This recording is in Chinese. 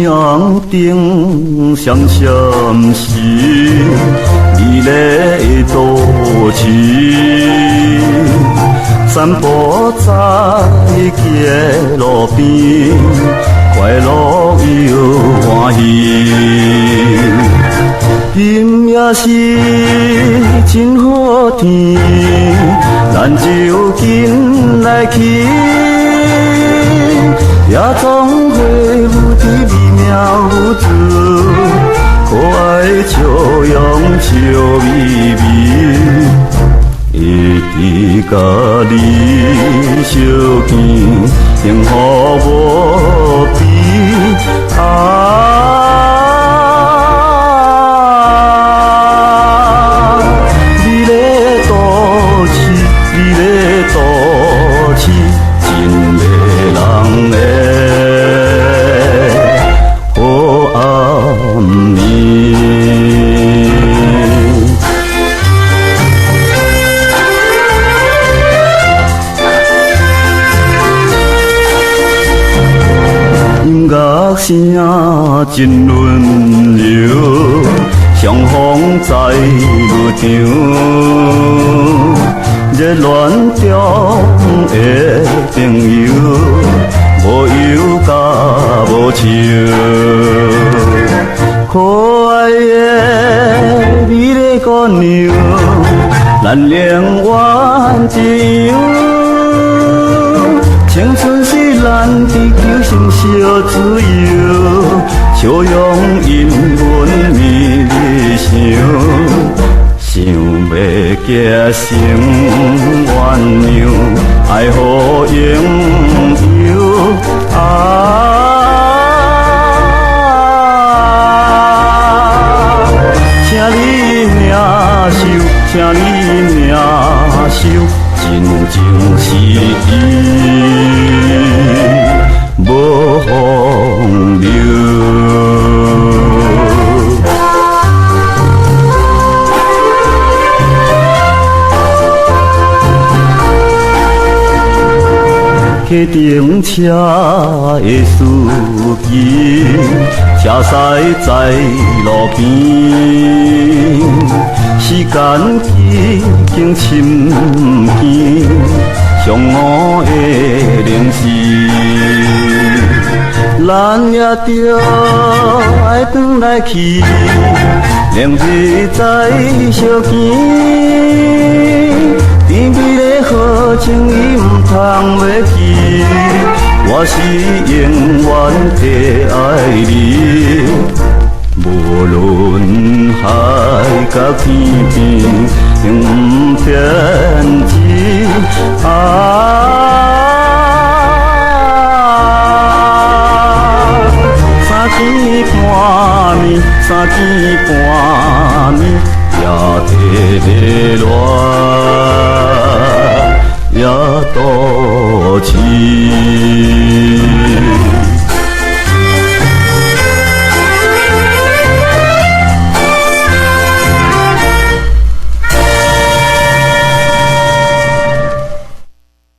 城顶上闪烁美丽的都市，散步在街路边，快乐又欢喜。今夜是真好天，咱就紧来去。夜总会有滴美妙舞姿，可爱的笑容笑眯眯，一直甲你相见，幸福无比你的都市，你的都市，真迷人的。乐声真轮流，相逢在舞场，热恋中的朋友，无忧甲无愁。可爱的美丽姑娘，咱永远一样。青春是咱地球上小自由，笑容因阮美丽想要结成鸳鸯，爱互永有请你领受，请你领受，真情实意。无风流，客停车的司机，车驶在路边，时间已经深更。上午的零时，咱也着爱转来去，明日再相见。甜蜜的好情伊唔通袂记，我是永远的爱你。无论海角天边，永不变质。三更半暝，三更半暝，夜地热热夜都市。